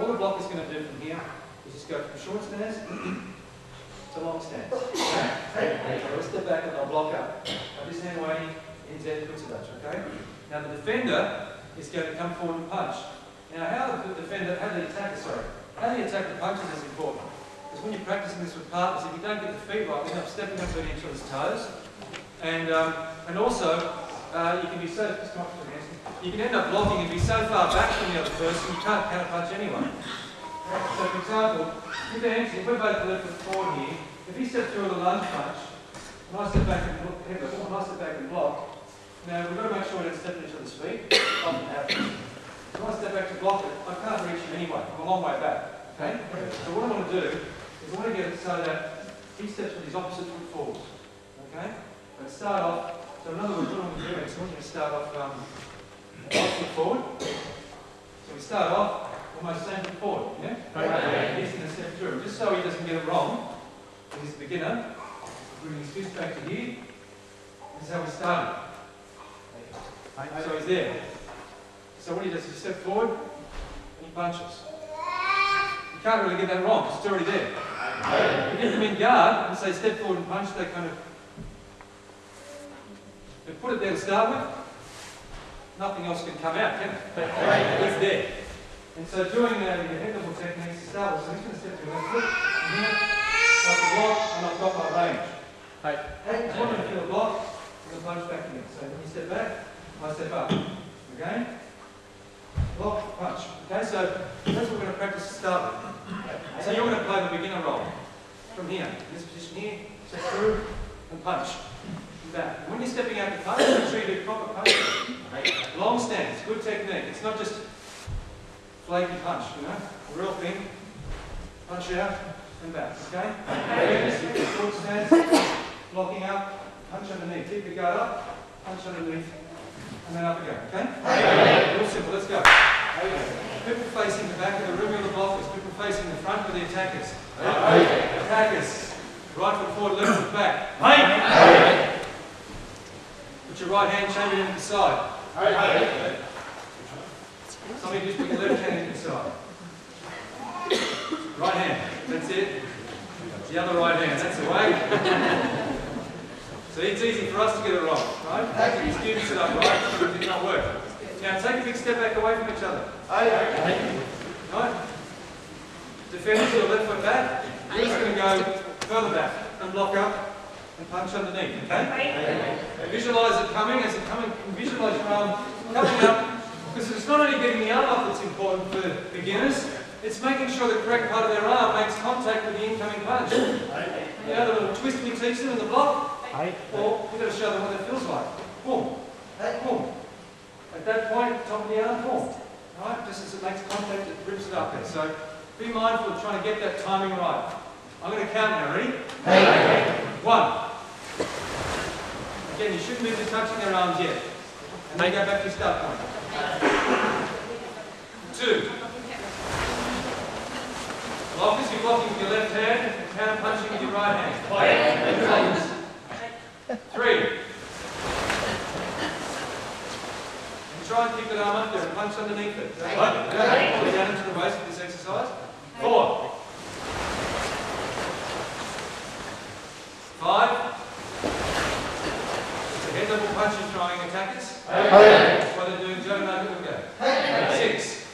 all the block is going to do from here is just go from short stance to long stance. Okay? So let's step back and I'll block up. Now this hand weighing in Z puts it up, okay? Now the defender is going to come forward and punch. Now how the attacker punches is important. Because when you're practicing this with partners, if you don't get the feet right, you end up stepping up on each other's toes. And also, you can be so, you can end up blocking and be so far back from the other person, you can't counter punch anyway. So for example, if we're both left foot forward here, if he steps through with a lunge punch, and I step back and block, now we've got to make sure we don't step on each other's feet. Often happens. If I step back to block it, I can't reach him anyway. I'm a long way back. Okay? So what I want to do is I want to get it so that he steps with his opposite foot forward. Okay? And start off. So in other words, what I want to do is I want you to start off right foot forward. So we start off almost same foot forward. Yeah? Okay. He's going to step through. Just so he doesn't get it wrong, he's a beginner. Bring his fist back to here. This is how we started. So he's there. So what he does is he steps forward and he punches. You can't really get that wrong, it's already there. You get them in guard and say step forward and punch, they kind of put it there to start with. Nothing else can come out, can it? It's there. And so doing that in your head level techniques to start with, so he's going to step to left foot, and here, up the block, and I've got my range. I want to feel the block, and the punch back in. So when you step back, I step up. Okay? Block, punch. Okay, so that's what we're going to practice to start with. So you're going to play the beginner role. From here, in this position here, step through and punch. Back. And when you're stepping out to punch, make sure you do proper punch. Long stance, good technique. It's not just flaky punch, you know? A real thing. Punch out and back. Okay? Short stance, blocking up, punch underneath. Keep your guard up, punch underneath. And then up again, okay? Real simple, let's go. People facing the back of the room of the blockers, people facing the front of the attackers. Attackers, right foot forward, left foot back. Put your right hand chambered into the side. Some of you just put your left hand into the side. Right hand, that's it. The other right hand, that's the way. So it's easy for us to get it wrong, right? Your students it up right, so it did not work. Now take a big step back away from each other. Right? Defender to the left foot back. You're just going to go further back and block up and punch underneath, okay? Visualise it coming, as it coming, visualise your arm coming up, because it's not only getting the arm up that's important for beginners, it's making sure the correct part of their arm makes contact with the incoming punch. You know the little twist we teach them in the block? Or we've got to show them what that feels like. Boom. Boom. At that point, top of the arm, boom. Right? Just as it makes contact, it rips it up there. So be mindful of trying to get that timing right. I'm going to count now, ready? 1. Again, you shouldn't be touching their arms yet. And then go back to your start point. 2. Blockers, you're blocking with your left hand, and counter punching with your right hand. 3. And try and keep that arm up there and punch underneath it. You don't have to pull it down into the waist with this exercise. 4. 5. It's a head level punch and trying attackers. That's why they're doing Joe Nugget will go. 6.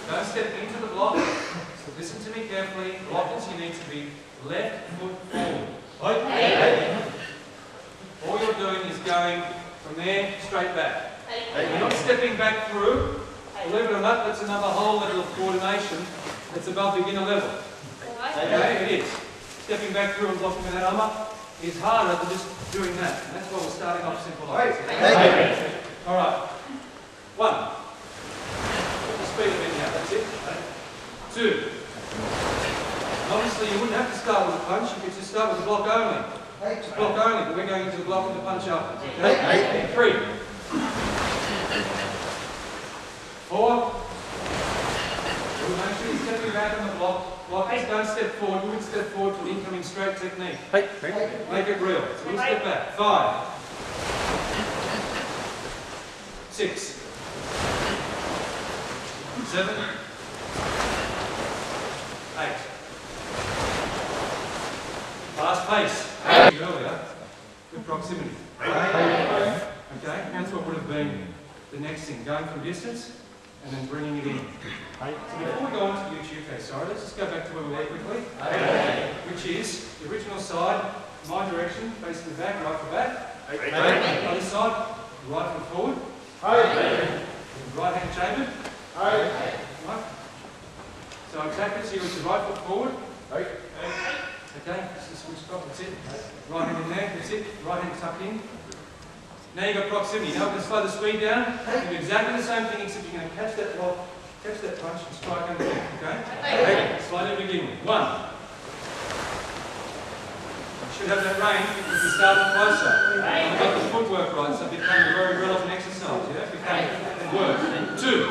Don't step into the block. So listen to me carefully. Blockers, you need to be left foot forward. All you're doing is going from there straight back. You're not stepping back through. Believe it or not, that's another whole level of coordination that's above beginner level. Okay, it is. Stepping back through and blocking with that arm up is harder than just doing that. And that's why we're starting off simple like this. Alright. 1. Put the speed a bit now, that's it. 2. Obviously you wouldn't have to start with a punch, you could just start with a block only. Just block only, but we're going into the block and the punch afterwards. Okay? 3. 4. Make sure you're stepping back on the block. Blockers don't step forward, we would step forward to the incoming straight technique. Make it real. So we'll step back. 5. 6. 7, 8. Fast pace. Earlier, good proximity. Okay, that's what would have been the next thing, going from distance and then bringing it in. So before we go on to the UK, sorry, let's just go back to where we were quickly, which is the original side, my direction, facing the back, right foot back. Other side, right foot forward. Right hand chambered. Right. So attack it, so you with the right foot forward. Okay, this is switch stop, that's it. Right hand in there, that's it. Right hand tucked in. Now you've got proximity. Now we can slow the speed down. You do exactly the same thing, except you're going to catch that block, catch that punch and strike underneath. Okay? Slowly begin with. 1. You should have that range because we started closer. We've got the footwork right, so it became a very relevant exercise. Yeah? It became work. 2.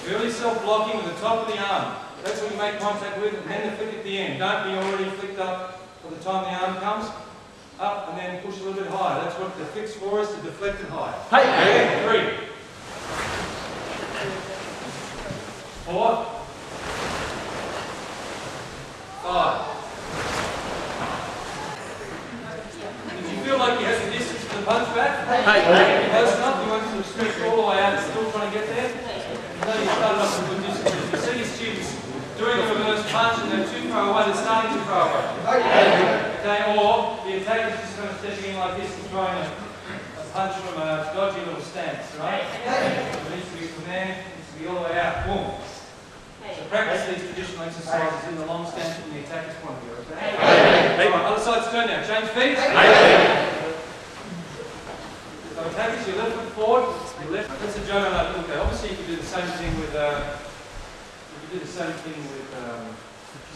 Early self-blocking with the top of the arm. That's what you make contact with, and then the flick at the end. Don't be already flicked up by the time the arm comes. Up and then push a little bit higher. That's what the fix for is, to deflect it higher. 3. 4. 5. If you feel like you have the distance to the punch back, close enough, you want to stretch all the way out, still trying to get there. You know you started off with good distance. If you see your students doing a reverse punch and they're too far away, they're starting too far away. Okay, or the attacker is just kind of stepping in like this and throwing a punch from a dodgy little stance, right? It needs to be from there, it needs to be all the way out. Boom. So practice these traditional exercises in the long stance from the attacker's point of view, okay? Alright, other side's turn now. Change feet. So attackers, your left foot forward, your left. That's a joke on that. Okay, obviously you can do the same thing with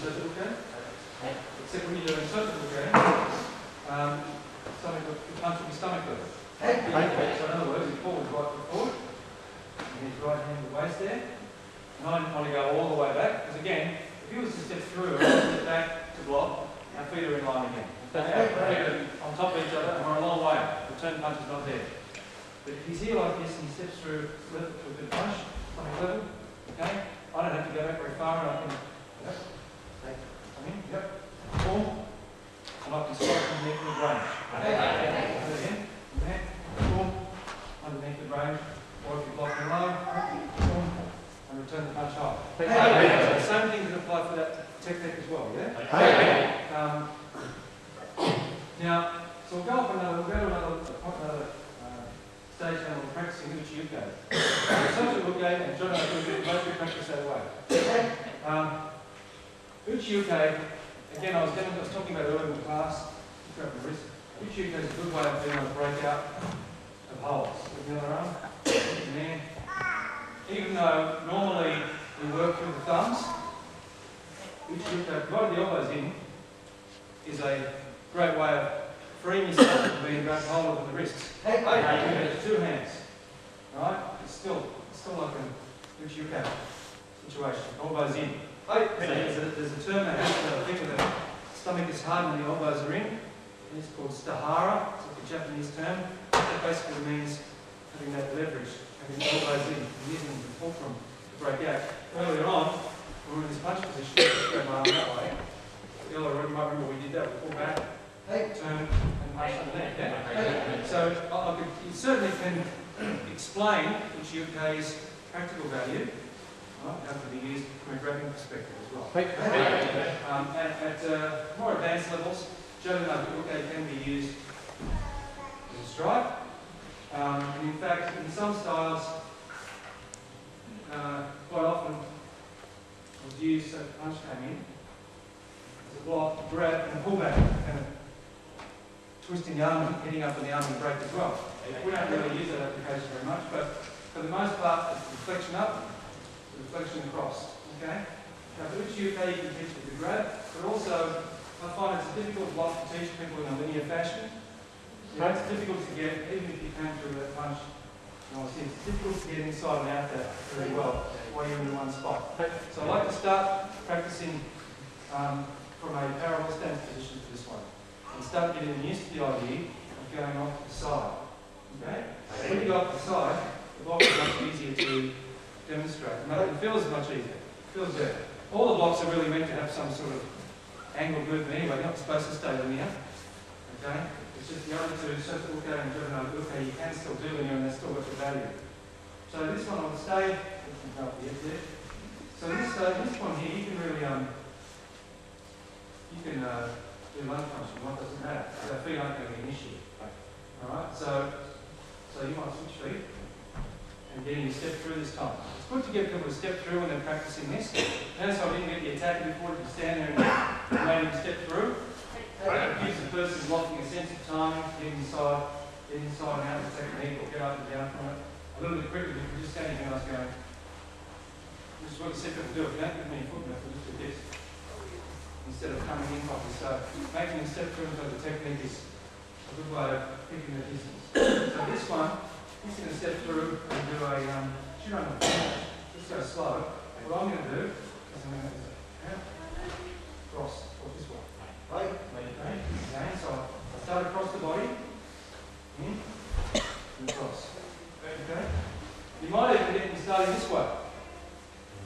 surgical game. Except when you're doing surgical game, something the punch will be stomach level. So in other words, he forward, right foot forward, and his right hand to the waist there. And I didn't want to go all the way back, because again, if he was to step through and step back to block, our feet are in line again. Okay? On top of each other, and we're a long way. The turn punch is not there. But if he's here like this and he steps through left to a good punch, stomach level, okay? I don't have to go back very far, and I can, come in, form, and I can strike underneath the range. Again, form, underneath the range, or if you're blocking low, form, and return the punch high. So the same thing can apply for that technique as well, yeah? Now, so we'll go to another stage now we're practicing which UK. Subsequent UK and John and I will both practice that way. Which UK, again I was talking about earlier in the class, which UK is a good way of being able to break out of holes with the other arm. And then, even though normally we work with the thumbs, which UK, provided the elbows in, is a great way of freeing yourself from being grabbed hold of the wrists. You have 2 hands, right? It's still like a which UK situation. Elbows in. There's a term that I think with the stomach is hard and the elbows are in. And it's called stahara. It's like a Japanese term. That basically means having that leverage, having the elbows in, and using the fulcrum to break out. Earlier on, when we were in this punch position, we grab my arm that way. You might remember we did that. We pull back, turn, and punch underneath. Yeah? So you certainly can explain which UK's practical value. How to be used from a grabbing perspective as well. At more advanced levels, generally UK can be used as a strike. And in fact, in some styles, quite often was used so the punch came in as a block, grab, and pull back, kind of twisting the arm, hitting up on the arm and break as well. We don't really use that application very much, but for the most part, it's deflection up. Reflection across, okay? Now for which UK you can teach with the grab, but also I find it's a difficult block to teach people in a linear fashion. It's difficult to get, even if you came through that punch, it's difficult to get inside and out there very well while you're in one spot. So I like to start practicing from a parallel stance position to this one. And start getting used to the idea of going off to the side. Okay? When you go off to the side, the block is much easier. It feels much easier. It feels better. All the blocks are really meant to have some sort of angled movement anyway. They're not supposed to stay linear. Okay? It's just the other two, so look at and okay, you can still do linear and they've still got the value. So this one on the stay, so this one here, you can really do lung function. What doesn't matter? So feet aren't going to be an issue. Alright, so you might switch feet and getting your step through this time. It's good to get people to step through when they're practicing this. Notice I didn't get the attacker before to stand there and made him step through. It gives the person blocking a sense of timing, get inside and out of the technique, or get up and down from it. A little bit quicker if you're just standing here and I was going. This is what you see people do. If you don't give me a foot method, just do this. Instead of coming in properly. So making them step through into the technique is a good way of picking the distance. So this one, he's going to step through and do a shoot on the floor. Just go slow. What I'm going to do is I'm going to cross this way. Right? Okay. So I start across the body, in, and cross. Okay? You might even get them starting this way.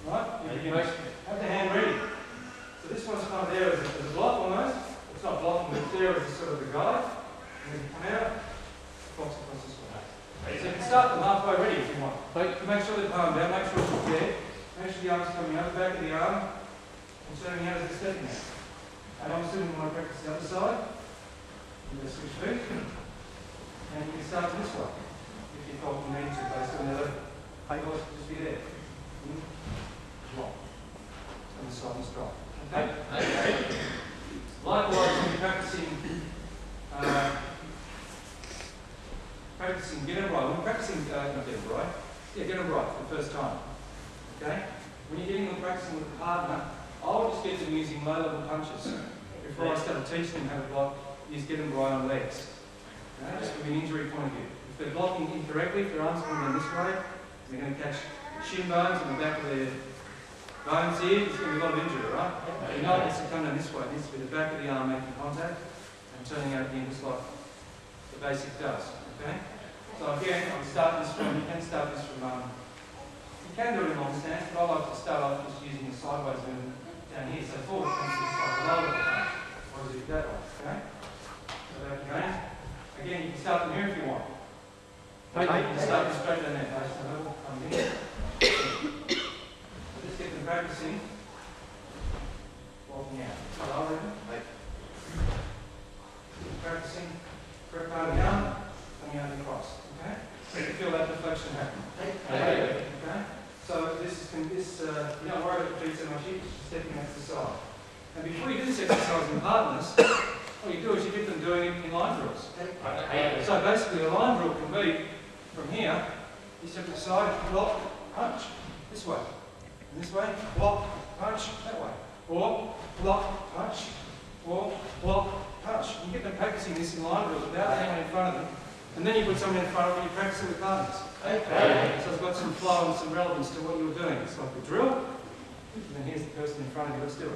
Right? You can have the hand ready. So this one's kind of there as a block almost. It's not blocking, but it's there as a sort of a guide. And then you come out, cross across this way. So you can start them halfway ready if you want. But make sure they're palm down, make sure it's there. Make sure the arm's coming out, the back of the arm, and turning out as it's stepping out. And obviously we want to practice the other side. You can switch feet. And you can start this way. If you felt you need to, based on the other. Otherwise, just be there. Block. On the side and strike. Okay? Likewise, when you're practicing get them right. When you're practicing, not get them right. Yeah, get them right for the first time. Okay? When you're getting them practicing with a partner, I would just get them using low-level punches. Before I start to teach them how to block, you just get them right on legs. Okay? Just from an injury point of view. If they're blocking incorrectly, if their arms come down this way, they're going to catch shin bones in the back of their bones here, it's going to be a lot of injury, right? If not, it's to come down this way. It needs to be the back of the arm making contact and turning out again just like the basic does. Okay? So again, I'm starting this from, you can start this from, you can do it in long stance, but I like to start off just using the sideways movement down here. So forward comes to this like a lower punch. Or is it that way? Okay? So back again. Again, you can start from here if you want. Okay, you can start straight down there. Base the level, come in. Just get them practicing walking out. So I'll read it. Practicing correct part of the arm, coming out and across. Okay? So you feel that deflection happen. Okay? So you don't worry about the feet so much, you're just stepping out to the side. And before you do this exercise in partners, what you do is you get them doing it in line drills. So basically a line drill can be from here, you step to the side, block, punch, this way. And this way, block, punch, that way. Or block, punch, or block, punch. You get them practicing this in line drills without anyone in front of them. And then you put someone in front of them and you practice it with partners. So it's got some flow and some relevance to what you're doing. It's like a drill, and then here's the person in front of you. Let's do it.